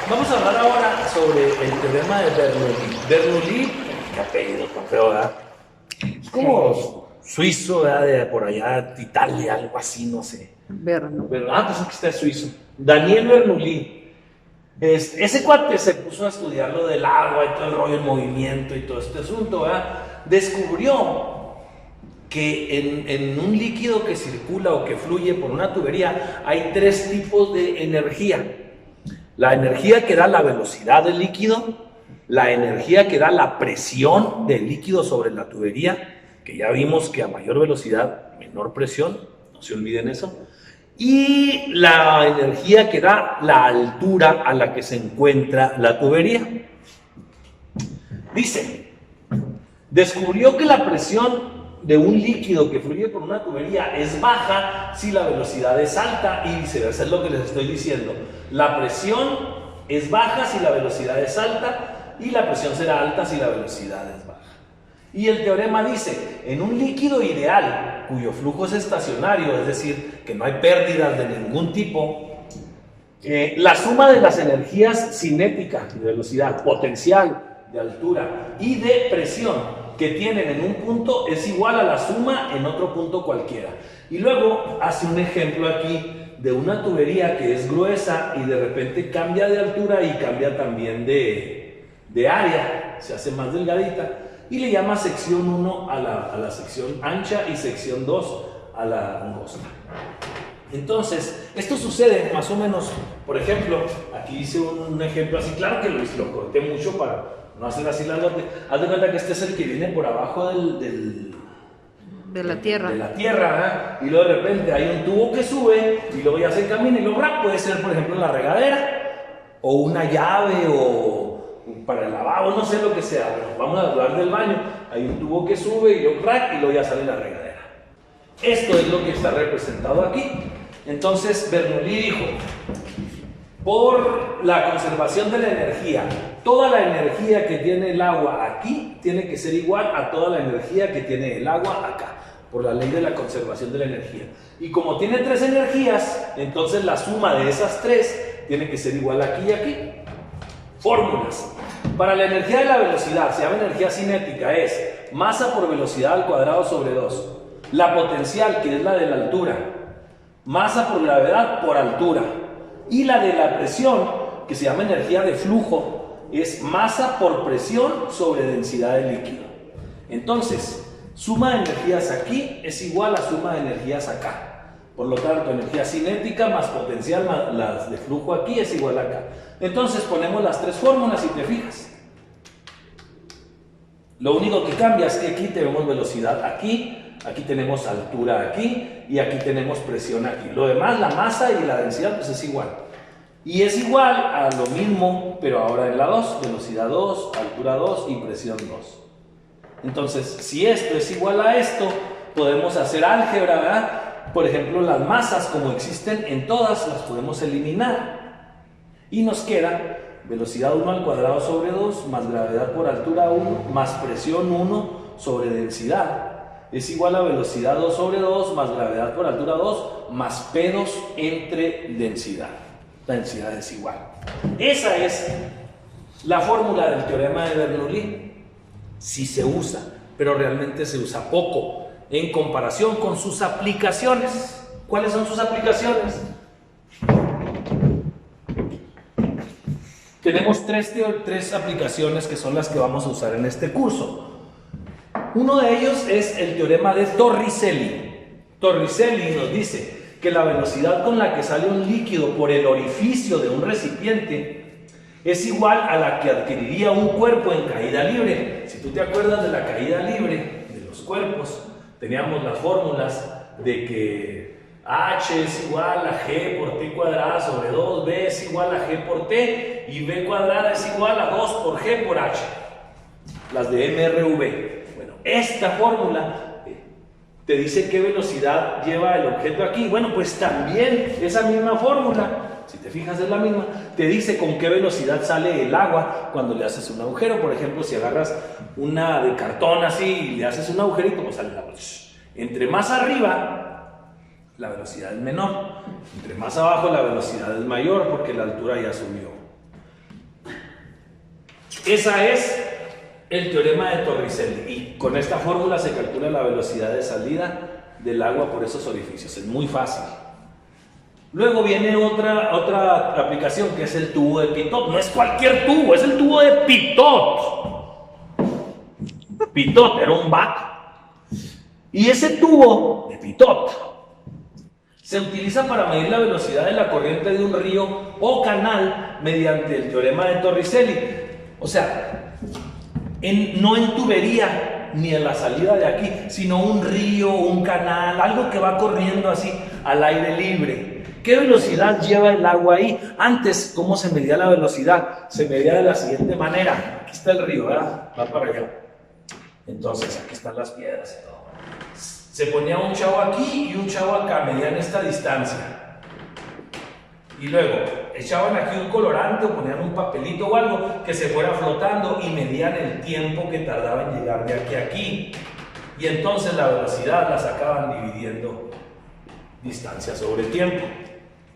Vamos a hablar ahora sobre el teorema de Bernoulli. Bernoulli, qué apellido tan feo, ¿verdad? Es como suizo, ¿verdad? De por allá, de Italia, algo así, no sé. ¿Verdad? Pues aquí está suizo. Daniel Bernoulli. Ese cuate se puso a estudiar lo del agua y todo el rollo, el movimiento y todo este asunto, ¿verdad? Descubrió que en un líquido que circula o que fluye por una tubería hay tres tipos de energía. La energía que da la velocidad del líquido, la energía que da la presión del líquido sobre la tubería, que ya vimos que a mayor velocidad, menor presión, no se olviden eso, y la energía que da la altura a la que se encuentra la tubería. Dice, descubrió que la presión de un líquido que fluye por una tubería es baja si la velocidad es alta y viceversa, es lo que les estoy diciendo. La presión es baja si la velocidad es alta y la presión será alta si la velocidad es baja. Y el teorema dice, en un líquido ideal cuyo flujo es estacionario, es decir, que no hay pérdidas de ningún tipo, la suma de las energías cinética, de velocidad, potencial, de altura y de presión que tienen en un punto es igual a la suma en otro punto cualquiera. Y luego hace un ejemplo aquí de una tubería que es gruesa y de repente cambia de altura y cambia también de área, se hace más delgadita y le llama sección 1 a la sección ancha y sección 2 a la angosta. Entonces, esto sucede más o menos, por ejemplo, aquí hice un ejemplo así, claro que lo corté mucho para no hacer así la nota. Haz de cuenta que este es el que viene por abajo de la tierra. De la tierra, ¿eh? Y luego de repente hay un tubo que sube y luego ya se camina y luego puede ser, por ejemplo, la regadera o una llave o para el lavabo, no sé lo que sea, pero vamos a hablar del baño. Hay un tubo que sube y luego ya sale la regadera. Esto es lo que está representado aquí. Entonces Bernoulli dijo, por la conservación de la energía, toda la energía que tiene el agua aquí tiene que ser igual a toda la energía que tiene el agua acá, por la ley de la conservación de la energía. Y como tiene tres energías, entonces la suma de esas tres tiene que ser igual aquí y aquí. Fórmulas. Para la energía de la velocidad, se llama energía cinética, es masa por velocidad al cuadrado sobre 2. La potencial, que es la de la altura, masa por gravedad por altura. Y la de la presión, que se llama energía de flujo, es masa por presión sobre densidad de líquido. Entonces, suma de energías aquí es igual a suma de energías acá. Por lo tanto, energía cinética más potencial más las de flujo aquí es igual a acá. Entonces ponemos las tres fórmulas y te fijas. Lo único que cambia es que aquí tenemos velocidad aquí, aquí tenemos altura aquí y aquí tenemos presión aquí. Lo demás, la masa y la densidad, pues es igual. Y es igual a lo mismo, pero ahora en la 2, velocidad 2, altura 2 y presión 2. Entonces, si esto es igual a esto, podemos hacer álgebra, ¿verdad? Por ejemplo, las masas, como existen en todas, las podemos eliminar. Y nos queda velocidad 1 al cuadrado sobre 2, más gravedad por altura 1, más presión 1 sobre densidad. Es igual a velocidad 2 sobre 2, más gravedad por altura 2, más P2 entre densidad. La densidad es igual. Esa es la fórmula del teorema de Bernoulli. Sí se usa, pero realmente se usa poco en comparación con sus aplicaciones. ¿Cuáles son sus aplicaciones? Tenemos tres aplicaciones que son las que vamos a usar en este curso. Uno de ellos es el teorema de Torricelli. Torricelli nos dice que la velocidad con la que sale un líquido por el orificio de un recipiente es igual a la que adquiriría un cuerpo en caída libre. Si tú te acuerdas de la caída libre de los cuerpos, teníamos las fórmulas de que h es igual a g por t cuadrada sobre 2, b es igual a g por t y b cuadrada es igual a 2 por g por h, las de MRV. Bueno, esta fórmula te dice qué velocidad lleva el objeto aquí. Bueno, pues también esa misma fórmula, si te fijas es la misma, te dice con qué velocidad sale el agua cuando le haces un agujero. Por ejemplo, si agarras una de cartón así y le haces un agujerito, pues sale el agua. Entre más arriba, la velocidad es menor. Entre más abajo, la velocidad es mayor porque la altura ya subió. Esa es el teorema de Torricelli. Y con esta fórmula se calcula la velocidad de salida del agua por esos orificios. Es muy fácil. Luego viene otra aplicación que es el tubo de Pitot. No es cualquier tubo, es el tubo de Pitot. Pitot era un vato. Y ese tubo de Pitot se utiliza para medir la velocidad de la corriente de un río o canal mediante el teorema de Torricelli. O sea, no en tubería ni en la salida de aquí, sino un río, un canal, algo que va corriendo así al aire libre. ¿Qué velocidad lleva el agua ahí? Antes, ¿cómo se medía la velocidad? Se medía de la siguiente manera. Aquí está el río, ¿verdad? Va para allá. Entonces, aquí están las piedras y todo. Se ponía un chavo aquí y un chavo acá, medían esta distancia. Y luego echaban aquí un colorante o ponían un papelito o algo que se fuera flotando y medían el tiempo que tardaba en llegar de aquí a aquí. Y entonces la velocidad la sacaban dividiendo distancia sobre tiempo.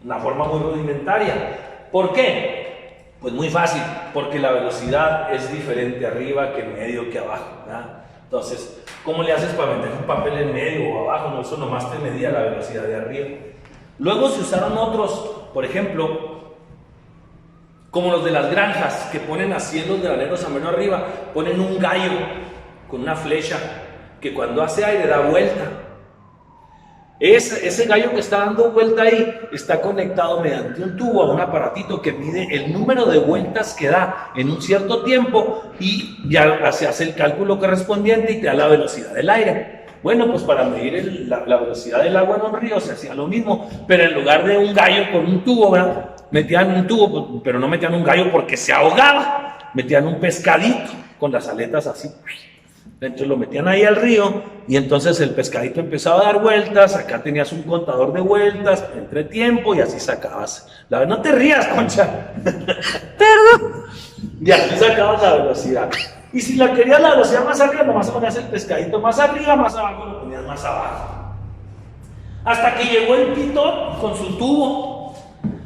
Una forma muy rudimentaria. ¿Por qué? Pues muy fácil, porque la velocidad es diferente arriba que en medio que abajo, ¿verdad? Entonces, ¿cómo le haces para meter un papel en medio o abajo? No, eso nomás te medía la velocidad de arriba. Luego se usaron otros, por ejemplo, como los de las granjas, que ponen así en los graneros a mano arriba, ponen un gallo con una flecha que cuando hace aire da vuelta. Ese gallo que está dando vuelta ahí está conectado mediante un tubo a un aparatito que mide el número de vueltas que da en un cierto tiempo y ya se hace el cálculo correspondiente y te da la velocidad del aire. Bueno, pues para medir la velocidad del agua en un río se hacía lo mismo, pero en lugar de un gallo con un tubo, ¿verdad? Metían un tubo, pero no metían un gallo porque se ahogaba, metían un pescadito con las aletas así. Entonces lo metían ahí al río y entonces el pescadito empezaba a dar vueltas, acá tenías un contador de vueltas entre tiempo y así sacabas. No te rías, Concha. Perdón. Y así sacabas la velocidad. Y si la querías la velocidad más arriba, nomás ponías el pescadito más arriba, más abajo lo ponías más abajo. Hasta que llegó el Pitot con su tubo.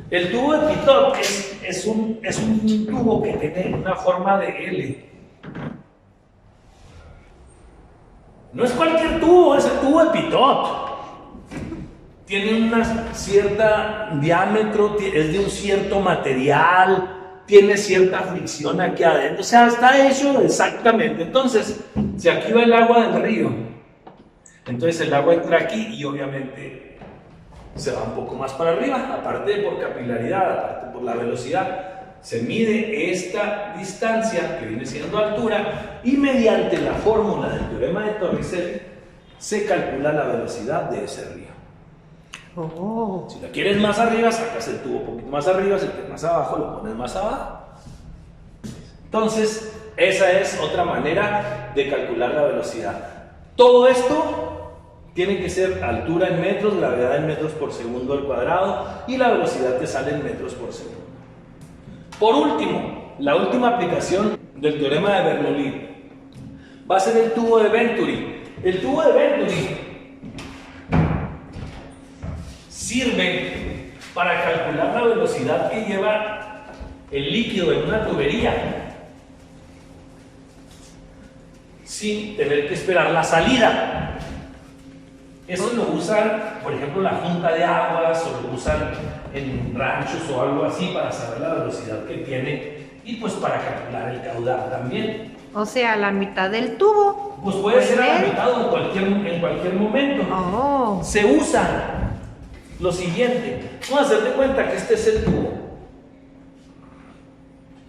El tubo de Pitot es un tubo que tiene una forma de L. No es cualquier tubo, es el tubo de Pitot. Tiene una cierta diámetro, es de un cierto material, tiene cierta fricción aquí adentro, o sea, está hecho exactamente. Entonces, si aquí va el agua del río, entonces el agua entra aquí y obviamente se va un poco más para arriba, aparte por capilaridad, aparte por la velocidad. Se mide esta distancia, que viene siendo altura, y mediante la fórmula del teorema de Torricelli se calcula la velocidad de ese río. Oh. Si la quieres más arriba, sacas el tubo un poquito más arriba, si lo quieres más abajo, lo pones más abajo. Entonces, esa es otra manera de calcular la velocidad. Todo esto tiene que ser altura en metros, gravedad en metros por segundo al cuadrado, y la velocidad te sale en metros por segundo. Por último, la última aplicación del teorema de Bernoulli va a ser el tubo de Venturi. El tubo de Venturi sirve para calcular la velocidad que lleva el líquido en una tubería sin tener que esperar la salida. Eso lo usan, por ejemplo, la junta de aguas, o lo usan en ranchos o algo así para saber la velocidad que tiene y pues para calcular el caudal también. O sea, la mitad del tubo. Pues puede ser a la mitad o en cualquier momento. Oh. Se usa lo siguiente. Vamos a hacerte cuenta que este es el tubo.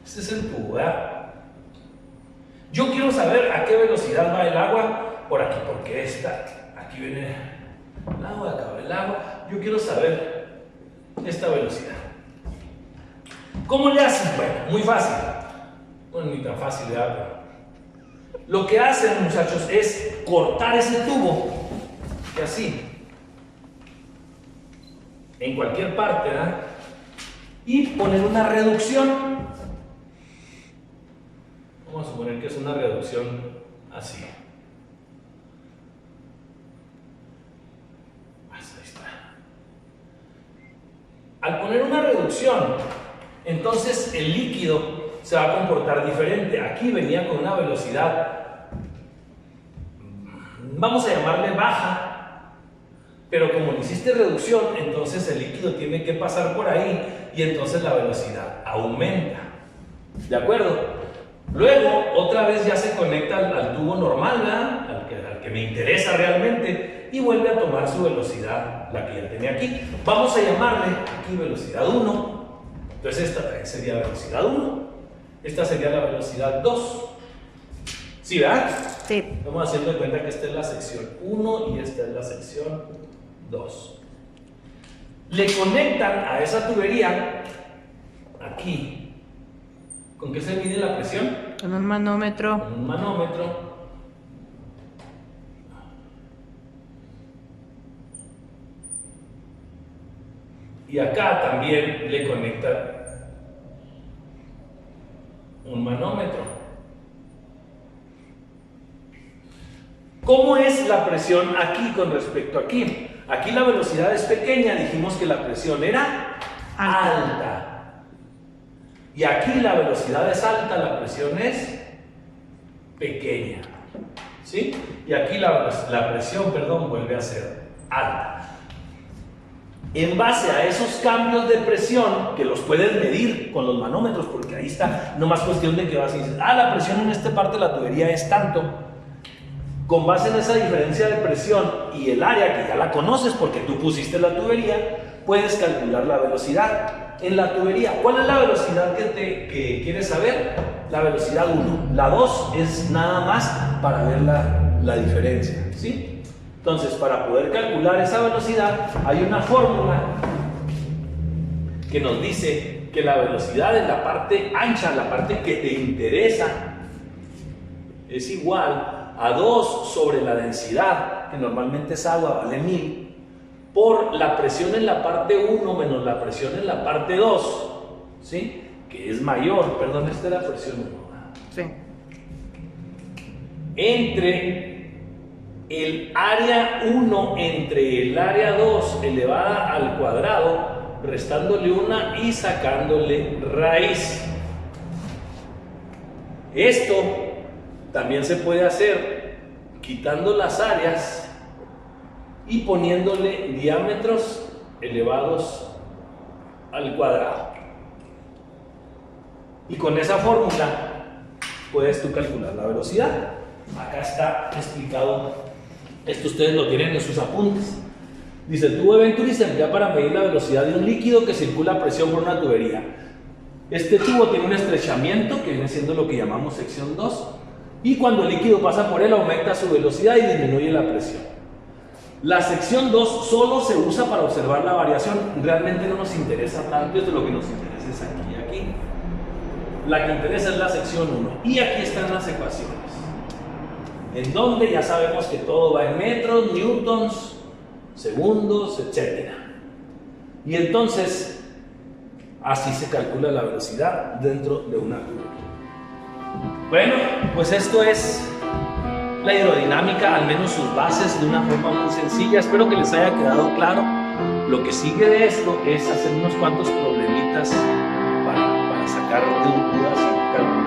Este es el tubo, ¿verdad? Yo quiero saber a qué velocidad va el agua por aquí, porque aquí viene el agua, acá va el agua. Yo quiero saber esta velocidad. ¿Cómo le hacen? Bueno, muy fácil. Bueno, ni tan fácil, ¿verdad? Pero lo que hacen, muchachos, es cortar ese tubo, y así, en cualquier parte, ¿verdad? Y poner una reducción. Vamos a suponer que es una reducción así. Ahí está. Al poner una reducción, entonces el líquido se va a comportar diferente. Aquí venía con una velocidad, vamos a llamarle baja, pero como le hiciste reducción, entonces el líquido tiene que pasar por ahí y entonces la velocidad aumenta. ¿De acuerdo? Luego, otra vez ya se conecta al tubo normal, ¿verdad? Al que me interesa realmente, y vuelve a tomar su velocidad, la que ya tenía aquí. Vamos a llamarle aquí velocidad 1. Entonces esta también sería velocidad 1. Esta sería la velocidad 2. ¿Sí, verdad? Sí. Estamos haciendo de cuenta que esta es la sección 1 y esta es la sección 2. Le conectan a esa tubería aquí. ¿Con qué se mide la presión? Con un manómetro. Con un manómetro. Y acá también le conectan un manómetro. ¿Cómo es la presión aquí con respecto a aquí? Aquí la velocidad es pequeña, dijimos que la presión era alta. Y aquí la velocidad es alta, la presión es pequeña. ¿Sí? Y aquí la presión, vuelve a ser alta. En base a esos cambios de presión, que los puedes medir con los manómetros, porque ahí está, no más cuestión de que vas y dices, la presión en esta parte de la tubería es tanto. Con base en esa diferencia de presión y el área que ya la conoces porque tú pusiste la tubería, puedes calcular la velocidad. En la tubería, ¿cuál es la velocidad que quieres saber? La velocidad 1. La 2 es nada más para ver la diferencia, ¿sí? Entonces, para poder calcular esa velocidad, hay una fórmula que nos dice que la velocidad en la parte ancha, la parte que te interesa, es igual a 2 sobre la densidad, que normalmente es agua, vale 1000, por la presión en la parte 1 menos la presión en la parte 2, ¿sí? Que es mayor, perdón, esta es la presión 1. Sí. Entre el área 1 entre el área 2 elevada al cuadrado, restándole 1 y sacándole raíz. Esto también se puede hacer quitando las áreas y poniéndole diámetros elevados al cuadrado. Y con esa fórmula puedes tú calcular la velocidad. Acá está explicado, esto ustedes lo tienen en sus apuntes. Dice, el tubo de Venturi se emplea para medir la velocidad de un líquido que circula a presión por una tubería. Este tubo tiene un estrechamiento que viene siendo lo que llamamos sección 2, y cuando el líquido pasa por él aumenta su velocidad y disminuye la presión. La sección 2 solo se usa para observar la variación, realmente no nos interesa tanto, esto es lo que nos interesa es aquí y aquí. La que interesa es la sección 1, y aquí están las ecuaciones, en donde ya sabemos que todo va en metros, newtons, segundos, etc. Y entonces, así se calcula la velocidad dentro de una tubería. Bueno, pues esto es la hidrodinámica, al menos sus bases, de una forma muy sencilla. Espero que les haya quedado claro. Lo que sigue de esto es hacer unos cuantos problemitas para sacar dudas y calcular